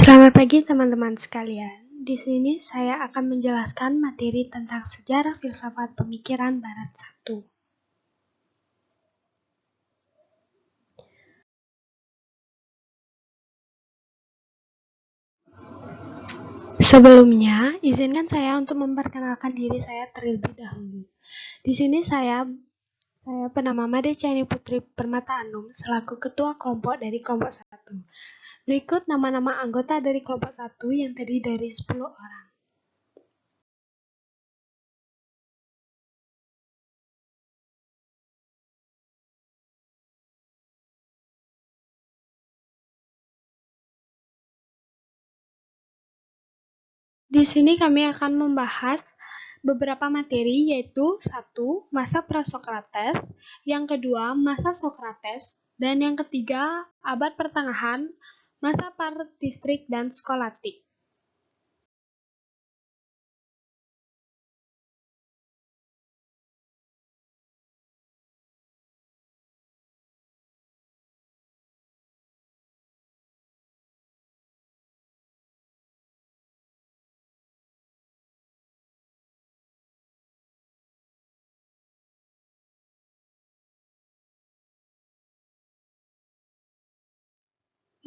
Selamat pagi teman-teman sekalian. Di sini saya akan menjelaskan materi tentang sejarah filsafat pemikiran Barat 1. Sebelumnya, izinkan saya untuk memperkenalkan diri saya terlebih dahulu. Di sini saya bernama Made Chayani Putri Permata Anum selaku ketua kelompok dari kelompok 1. Berikut nama-nama anggota dari kelompok 1 yang terdiri dari 10 orang. Di sini kami akan membahas beberapa materi, yaitu 1. Masa Prasokrates, yang kedua masa Sokrates, dan yang ketiga abad pertengahan, masa patristik dan skolastik.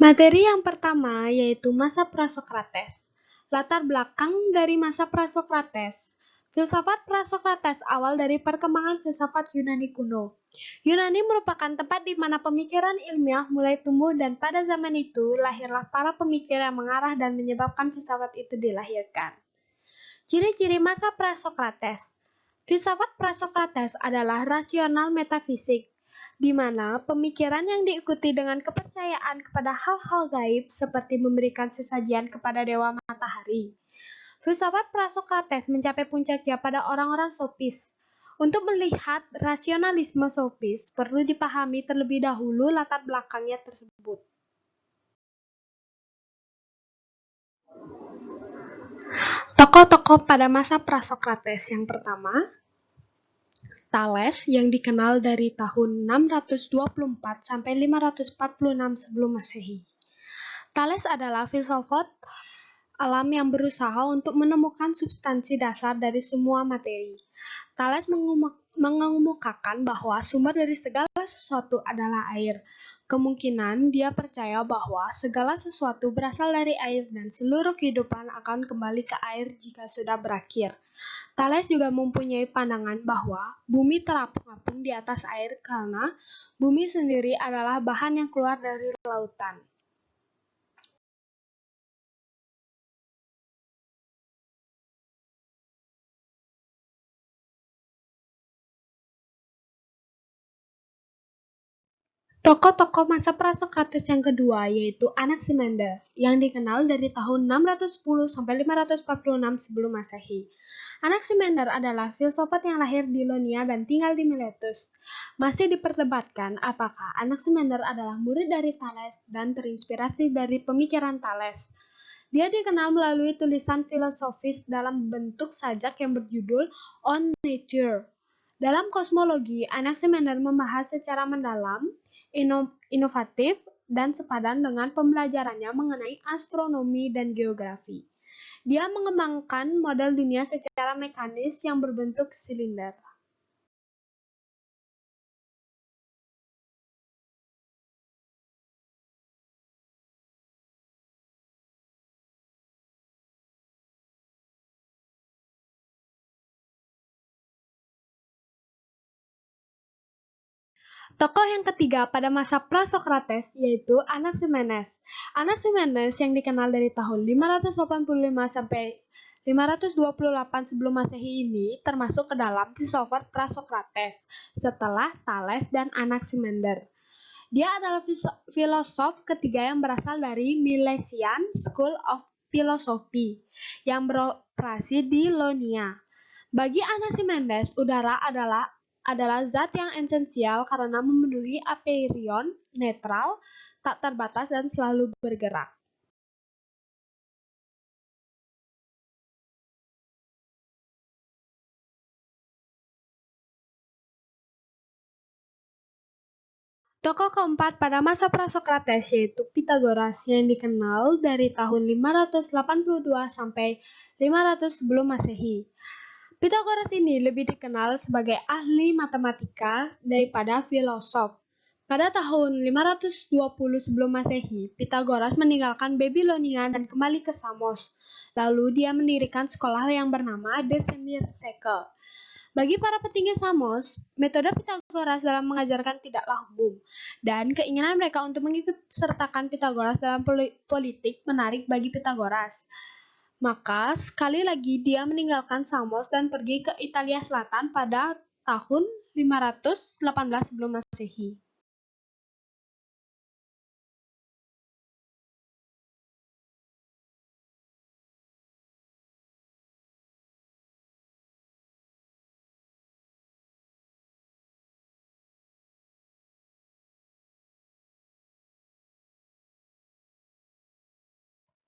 Materi yang pertama yaitu masa Prasokrates. Latar belakang dari masa Prasokrates. Filsafat Prasokrates awal dari perkembangan filsafat Yunani kuno. Yunani merupakan tempat di mana pemikiran ilmiah mulai tumbuh, dan pada zaman itu lahirlah para pemikir yang mengarah dan menyebabkan filsafat itu dilahirkan. Ciri-ciri masa Prasokrates. Filsafat Prasokrates adalah rasional metafisik, di mana pemikiran yang diikuti dengan kepercayaan kepada hal-hal gaib seperti memberikan sesajian kepada dewa matahari. Filsafat Prasokrates mencapai puncaknya pada orang-orang sofis. Untuk melihat rasionalisme sofis, perlu dipahami terlebih dahulu latar belakangnya tersebut. Tokoh-tokoh pada masa Prasokrates yang pertama, Thales yang dikenal dari tahun 624 sampai 546 sebelum Masehi. Thales adalah filsafat alam yang berusaha untuk menemukan substansi dasar dari semua materi. Thales mengemukakan bahwa sumber dari segala sesuatu adalah air. Kemungkinan dia percaya bahwa segala sesuatu berasal dari air dan seluruh kehidupan akan kembali ke air jika sudah berakhir. Thales juga mempunyai pandangan bahwa bumi terapung-apung di atas air karena bumi sendiri adalah bahan yang keluar dari lautan. Tokoh-tokoh masa Prasokrates yang kedua yaitu Anaximander, yang dikenal dari tahun 610 sampai 546 sebelum Masehi. Anaximander adalah filsafat yang lahir di Ionia dan tinggal di Miletus. Masih diperdebatkan apakah Anaximander adalah murid dari Thales dan terinspirasi dari pemikiran Thales. Dia dikenal melalui tulisan filosofis dalam bentuk sajak yang berjudul On Nature. Dalam kosmologi, Anaximander membahas secara mendalam, inovatif, dan sepadan dengan pembelajarannya mengenai astronomi dan geografi. Dia mengembangkan model dunia secara mekanis yang berbentuk silinder. Tokoh yang ketiga pada masa Prasokrates yaitu Anaximenes. Anaximenes yang dikenal dari tahun 585 sampai 528 sebelum Masehi ini termasuk ke dalam filsafat Prasokrates setelah Thales dan Anaximander. Dia adalah filosof ketiga yang berasal dari Milesian School of Philosophy yang beroperasi di Ionia. Bagi Anaximenes, udara adalah zat yang esensial karena memenuhi apeiron, netral, tak terbatas, dan selalu bergerak. Tokoh keempat pada masa Prasokrates yaitu Pitagoras yang dikenal dari tahun 582 sampai 500 sebelum Masehi. Pitagoras ini lebih dikenal sebagai ahli matematika daripada filosof. Pada tahun 520 sebelum Masehi, Pitagoras meninggalkan Babilonia dan kembali ke Samos. Lalu dia mendirikan sekolah yang bernama The Semicircle. Bagi para petinggi Samos, metode Pitagoras dalam mengajarkan tidaklah umum, dan keinginan mereka untuk mengikutsertakan Pitagoras dalam politik menarik bagi Pitagoras. Maka, sekali lagi dia meninggalkan Samos dan pergi ke Italia Selatan pada tahun 518 sebelum Masehi.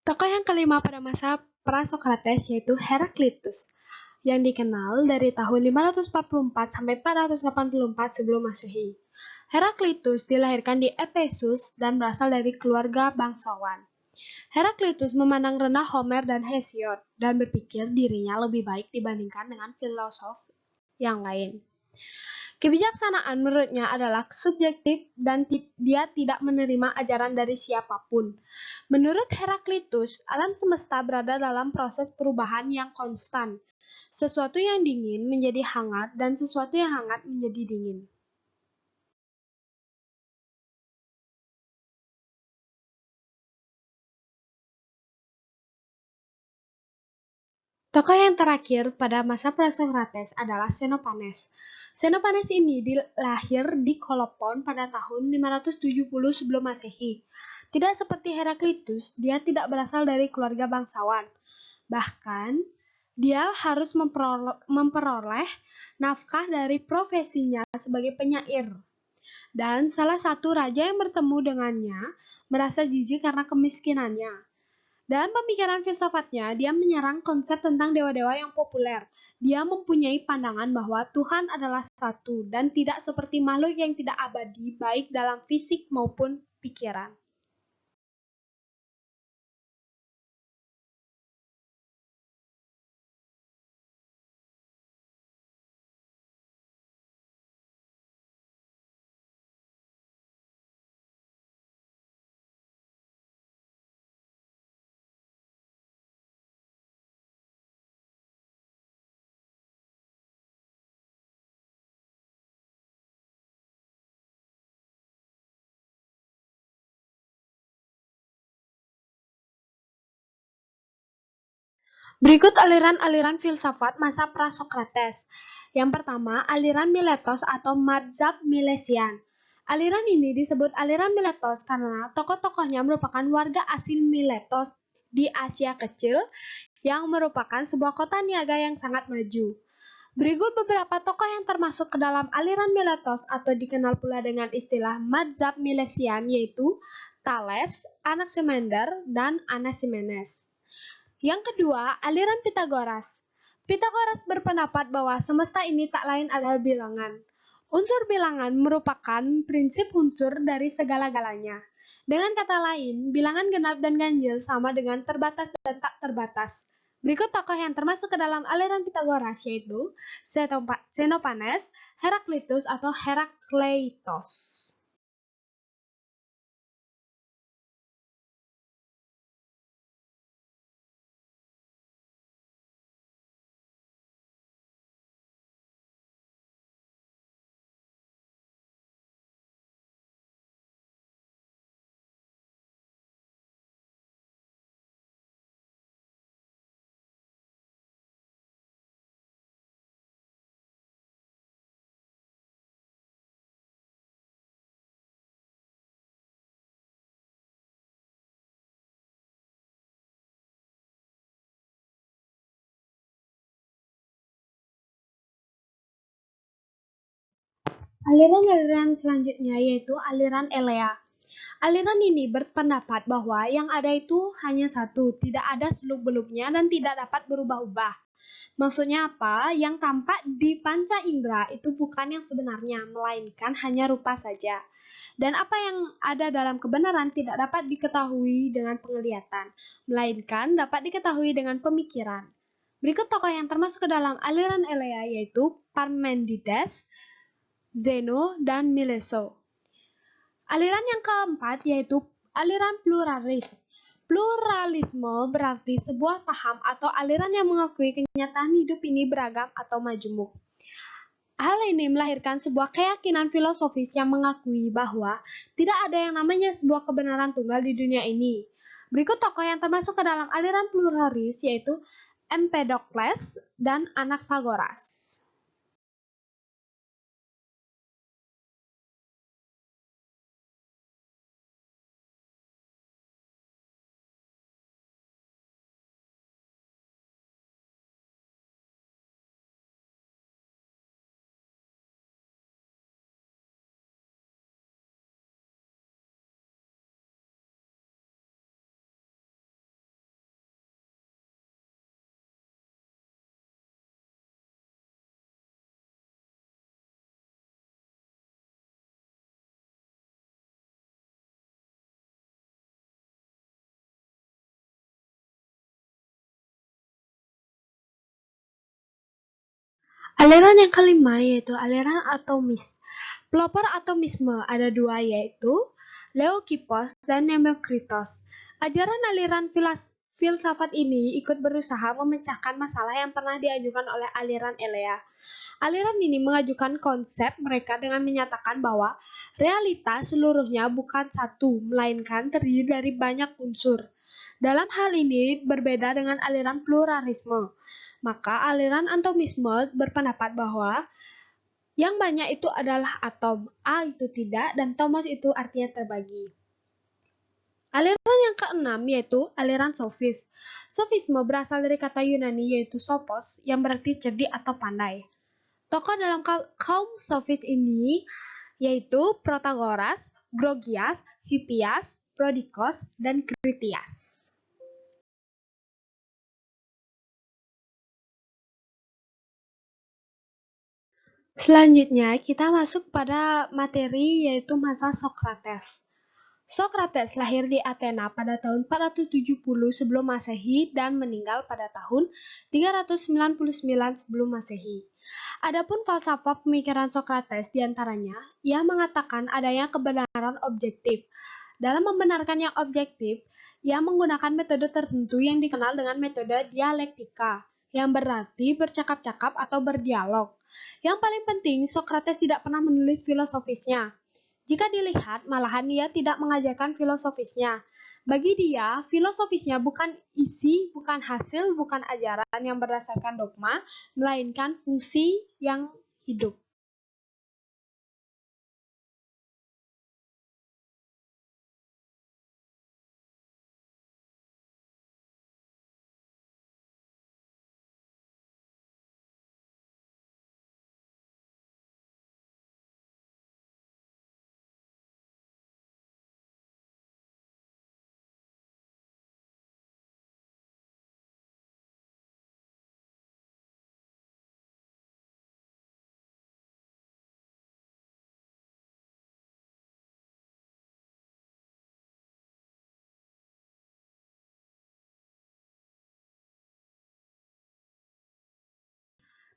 Tokoh yang kelima pada masa Prasokrates yaitu Heraklitus, yang dikenal dari tahun 544 sampai 484 sebelum Masehi. Heraklitus dilahirkan di Efesus dan berasal dari keluarga bangsawan. Heraklitus memandang rendah Homer dan Hesiod dan berpikir dirinya lebih baik dibandingkan dengan filosof yang lain. Kebijaksanaan menurutnya adalah subjektif dan dia tidak menerima ajaran dari siapapun. Menurut Heraklitus, alam semesta berada dalam proses perubahan yang konstan. Sesuatu yang dingin menjadi hangat dan sesuatu yang hangat menjadi dingin. Tokoh yang terakhir pada masa Prasokrates adalah Xenophanes. Xenophanes ini lahir di Kolopon pada tahun 570 sebelum Masehi. Tidak seperti Heraklitus, dia tidak berasal dari keluarga bangsawan. Bahkan, dia harus memperoleh nafkah dari profesinya sebagai penyair. Dan salah satu raja yang bertemu dengannya merasa jijik karena kemiskinannya. Dalam pemikiran filsafatnya, dia menyerang konsep tentang dewa-dewa yang populer. Dia mempunyai pandangan bahwa Tuhan adalah satu dan tidak seperti makhluk yang tidak abadi, baik dalam fisik maupun pikiran. Berikut aliran-aliran filsafat masa Prasokrates. Yang pertama, aliran Miletos atau Madzhab Milesian. Aliran ini disebut aliran Miletos karena tokoh-tokohnya merupakan warga asli Miletos di Asia Kecil yang merupakan sebuah kota niaga yang sangat maju. Berikut beberapa tokoh yang termasuk ke dalam aliran Miletos atau dikenal pula dengan istilah Madzhab Milesian yaitu Thales, Anaximander, dan Anaximenes. Yang kedua, aliran Pitagoras. Pitagoras berpendapat bahwa semesta ini tak lain adalah bilangan. Unsur bilangan merupakan prinsip unsur dari segala-galanya. Dengan kata lain, bilangan genap dan ganjil sama dengan terbatas dan tak terbatas. Berikut tokoh yang termasuk ke dalam aliran Pitagoras yaitu Xenophanes, Heraklitus atau Herakleitos. Aliran-aliran selanjutnya yaitu aliran Elea. Aliran ini berpendapat bahwa yang ada itu hanya satu, tidak ada seluk-beluknya dan tidak dapat berubah-ubah. Maksudnya apa? Yang tampak di panca indera itu bukan yang sebenarnya, melainkan hanya rupa saja. Dan apa yang ada dalam kebenaran tidak dapat diketahui dengan penglihatan, melainkan dapat diketahui dengan pemikiran. Berikut tokoh yang termasuk ke dalam aliran Elea yaitu Parmenides, Zeno, dan Mileso. Aliran yang keempat yaitu aliran pluralis. Pluralisme berarti sebuah paham atau aliran yang mengakui kenyataan hidup ini beragam atau majemuk. Hal ini melahirkan sebuah keyakinan filosofis yang mengakui bahwa tidak ada yang namanya sebuah kebenaran tunggal di dunia ini. Berikut tokoh yang termasuk ke dalam aliran pluralis yaitu Empedokles dan Anaxagoras. Aliran yang kelima yaitu aliran atomis. Pelopor atomisme ada dua yaitu Leucippus dan Demokritos. Ajaran aliran filsafat ini ikut berusaha memecahkan masalah yang pernah diajukan oleh aliran Elea. Aliran ini mengajukan konsep mereka dengan menyatakan bahwa realitas seluruhnya bukan satu, melainkan terdiri dari banyak unsur. Dalam hal ini berbeda dengan aliran pluralisme. Maka aliran atomisme berpendapat bahwa yang banyak itu adalah atom, A itu tidak, dan Thomas itu artinya terbagi. Aliran yang keenam yaitu aliran sofis. Sofisme berasal dari kata Yunani yaitu sophos yang berarti cerdik atau pandai. Tokoh dalam kaum sofis ini yaitu Protagoras, Grogias, Hippias, Prodikos, dan Critias. Selanjutnya, kita masuk pada materi yaitu masa Sokrates. Sokrates lahir di Athena pada tahun 470 sebelum Masehi dan meninggal pada tahun 399 sebelum Masehi. Adapun falsafah pemikiran Sokrates diantaranya, ia mengatakan adanya kebenaran objektif. Dalam membenarkan yang objektif, ia menggunakan metode tertentu yang dikenal dengan metode dialektika, yang berarti bercakap-cakap atau berdialog. Yang paling penting, Sokrates tidak pernah menulis filosofisnya. Jika dilihat, malahan dia tidak mengajarkan filosofisnya. Bagi dia, filosofisnya bukan isi, bukan hasil, bukan ajaran yang berdasarkan dogma, melainkan fungsi yang hidup.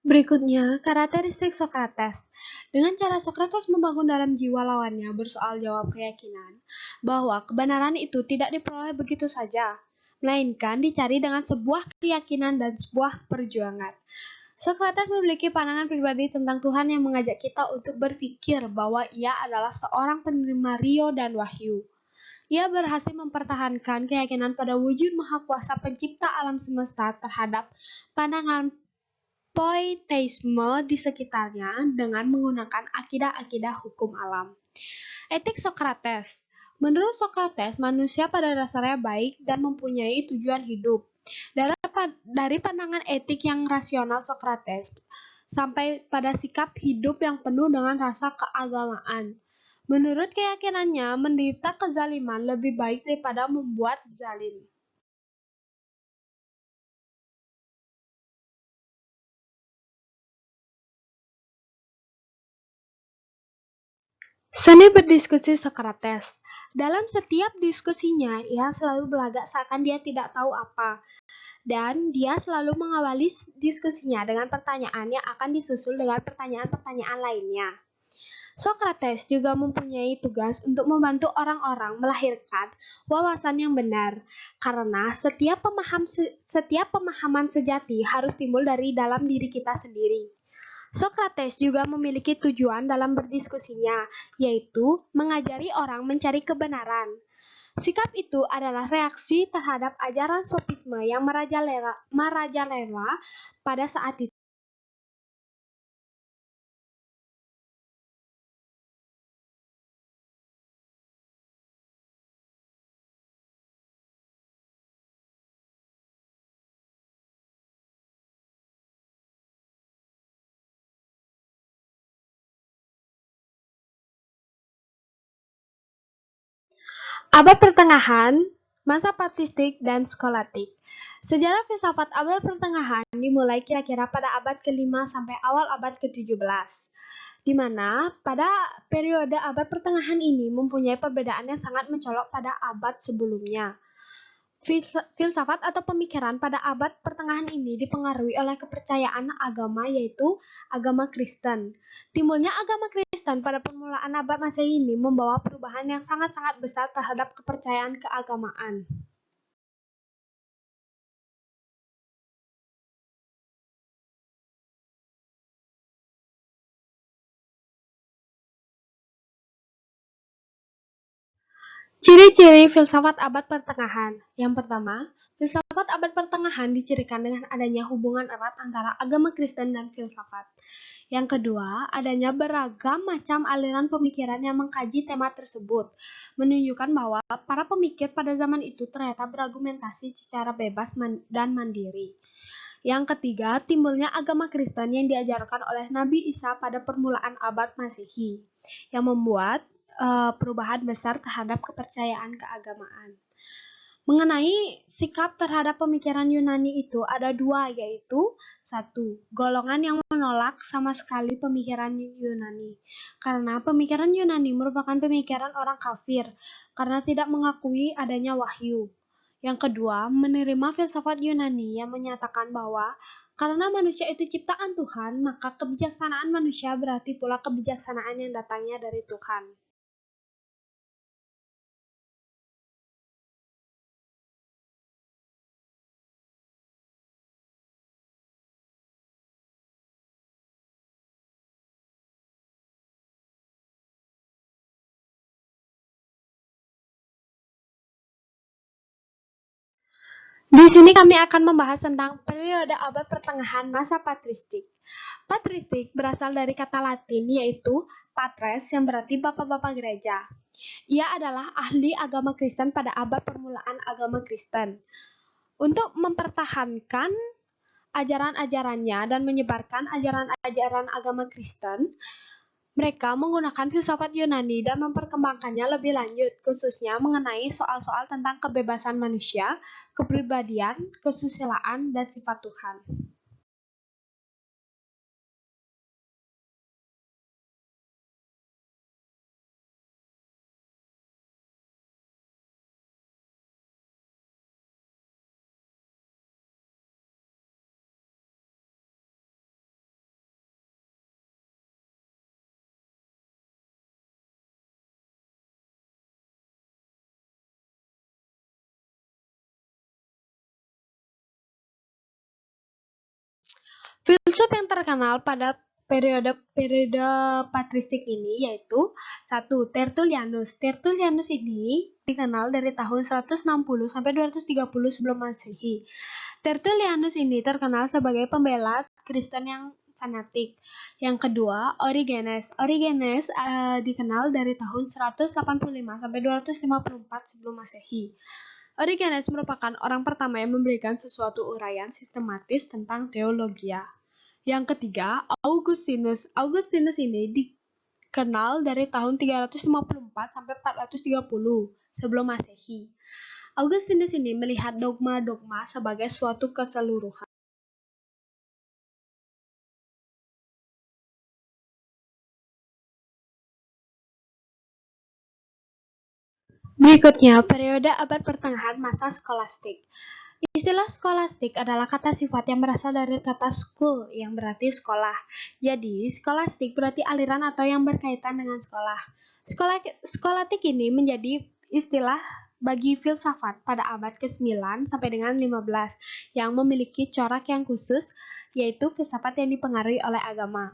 Berikutnya, karakteristik Sokrates. Dengan cara Sokrates membangun dalam jiwa lawannya bersoal jawab keyakinan bahwa kebenaran itu tidak diperoleh begitu saja, melainkan dicari dengan sebuah keyakinan dan sebuah perjuangan. Sokrates memiliki pandangan pribadi tentang Tuhan yang mengajak kita untuk berpikir bahwa ia adalah seorang penerima rio dan wahyu. Ia berhasil mempertahankan keyakinan pada wujud maha kuasa pencipta alam semesta terhadap pandangan poietisme di sekitarnya dengan menggunakan akidah-akidah hukum alam. Etik Sokrates. Menurut Sokrates, manusia pada dasarnya baik dan mempunyai tujuan hidup. Dari pandangan etik yang rasional Sokrates sampai pada sikap hidup yang penuh dengan rasa keagamaan. Menurut keyakinannya, menderita kezaliman lebih baik daripada membuat zalim. Seni berdiskusi Sokrates. Dalam setiap diskusinya, ia selalu berlagak seakan dia tidak tahu apa, dan dia selalu mengawali diskusinya dengan pertanyaan yang akan disusul dengan pertanyaan-pertanyaan lainnya. Sokrates juga mempunyai tugas untuk membantu orang-orang melahirkan wawasan yang benar, karena setiap pemahaman sejati harus timbul dari dalam diri kita sendiri. Sokrates juga memiliki tujuan dalam berdiskusinya, yaitu mengajari orang mencari kebenaran. Sikap itu adalah reaksi terhadap ajaran sofisme yang merajalela pada saat itu. Abad Pertengahan, masa patristik dan skolatik. Sejarah filsafat abad pertengahan dimulai kira-kira pada abad ke-5 sampai awal abad ke-17, di mana pada periode abad pertengahan ini mempunyai perbedaan yang sangat mencolok pada abad sebelumnya. Filsafat atau pemikiran pada abad pertengahan ini dipengaruhi oleh kepercayaan agama, yaitu agama Kristen. Timbulnya agama Kristen pada permulaan abad Masehi ini membawa perubahan yang sangat-sangat besar terhadap kepercayaan keagamaan. Ciri-ciri filsafat abad pertengahan. Yang pertama, filsafat abad pertengahan dicirikan dengan adanya hubungan erat antara agama Kristen dan filsafat. Yang kedua, adanya beragam macam aliran pemikiran yang mengkaji tema tersebut, menunjukkan bahwa para pemikir pada zaman itu ternyata berargumentasi secara bebas dan mandiri. Yang ketiga, timbulnya agama Kristen yang diajarkan oleh Nabi Isa pada permulaan abad Masehi, yang membuat perubahan besar terhadap kepercayaan keagamaan. Mengenai sikap terhadap pemikiran Yunani itu ada dua, yaitu satu, golongan yang menolak sama sekali pemikiran Yunani, karena pemikiran Yunani merupakan pemikiran orang kafir, karena tidak mengakui adanya wahyu. Yang kedua, menerima filsafat Yunani yang menyatakan bahwa karena manusia itu ciptaan Tuhan, maka kebijaksanaan manusia berarti pula kebijaksanaan yang datangnya dari Tuhan. Di sini kami akan membahas tentang periode abad pertengahan masa patristik. Patristik berasal dari kata Latin yaitu patres yang berarti bapak-bapak gereja. Ia adalah ahli agama Kristen pada abad permulaan agama Kristen. Untuk mempertahankan ajaran-ajarannya dan menyebarkan ajaran-ajaran agama Kristen, mereka menggunakan filsafat Yunani dan memperkembangkannya lebih lanjut, khususnya mengenai soal-soal tentang kebebasan manusia, kepribadian, kesusilaan, dan sifat Tuhan. Filsuf yang terkenal pada periode patristik ini yaitu satu, Tertullianus. Tertullianus ini dikenal dari tahun 160 sampai 230 sebelum Masehi. Tertullianus ini terkenal sebagai pembela Kristen yang fanatik. Yang kedua, Origenes. Origenes dikenal dari tahun 185 sampai 254 sebelum Masehi. Origenes merupakan orang pertama yang memberikan sesuatu uraian sistematis tentang teologia. Yang ketiga, Augustinus. Augustinus ini dikenal dari tahun 354 sampai 430 sebelum Masehi. Augustinus ini melihat dogma-dogma sebagai suatu keseluruhan. Berikutnya, periode abad pertengahan masa skolastik. Istilah skolastik adalah kata sifat yang berasal dari kata school yang berarti sekolah. Jadi, skolastik berarti aliran atau yang berkaitan dengan sekolah. Skolatik ini menjadi istilah bagi filsafat pada abad ke-9 sampai dengan 15 yang memiliki corak yang khusus, yaitu filsafat yang dipengaruhi oleh agama.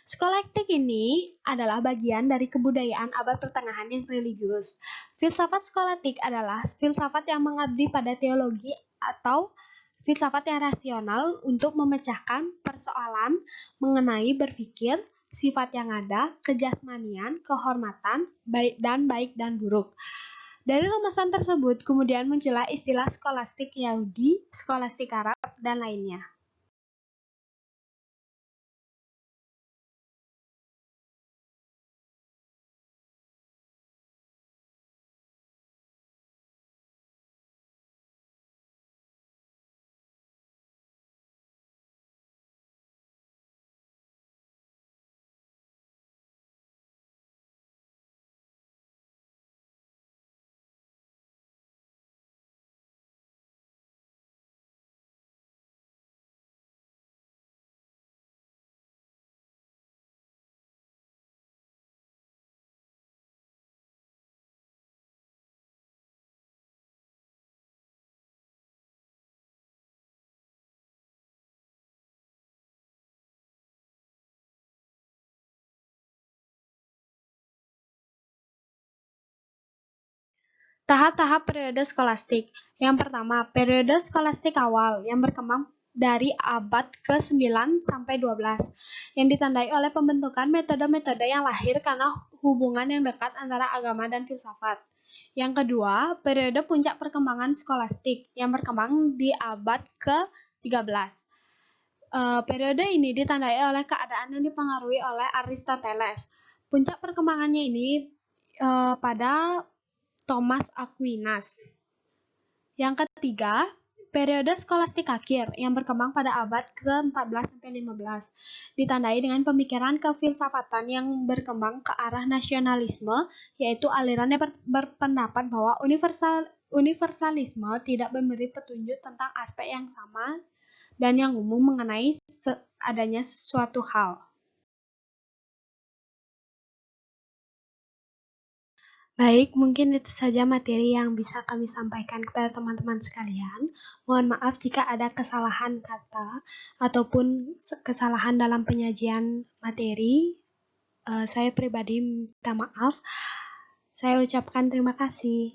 Skolastik ini adalah bagian dari kebudayaan abad pertengahan yang religius. Filsafat skolatik adalah filsafat yang mengabdi pada teologi atau filsafat yang rasional untuk memecahkan persoalan mengenai berpikir, sifat yang ada, kejasmanian, kehormatan, baik dan buruk. Dari rumusan tersebut kemudian muncullah istilah skolastik Yahudi, skolastik Arab, dan lainnya. Tahap-tahap periode skolastik. Yang pertama, periode skolastik awal yang berkembang dari abad ke-9 sampai 12 yang ditandai oleh pembentukan metode-metode yang lahir karena hubungan yang dekat antara agama dan filsafat. Yang kedua, periode puncak perkembangan skolastik yang berkembang di abad ke-13. Periode ini ditandai oleh keadaan yang dipengaruhi oleh Aristoteles. Puncak perkembangannya ini pada Thomas Aquinas. Yang ketiga, periode skolastik akhir yang berkembang pada abad ke-14 sampai 15, ditandai dengan pemikiran kefilsafatan yang berkembang ke arah nasionalisme, yaitu aliran yang berpendapat bahwa universalisme tidak memberi petunjuk tentang aspek yang sama dan yang umum mengenai adanya suatu hal. Baik, mungkin itu saja materi yang bisa kami sampaikan kepada teman-teman sekalian. Mohon maaf jika ada kesalahan kata ataupun kesalahan dalam penyajian materi. Saya pribadi minta maaf. Saya ucapkan terima kasih.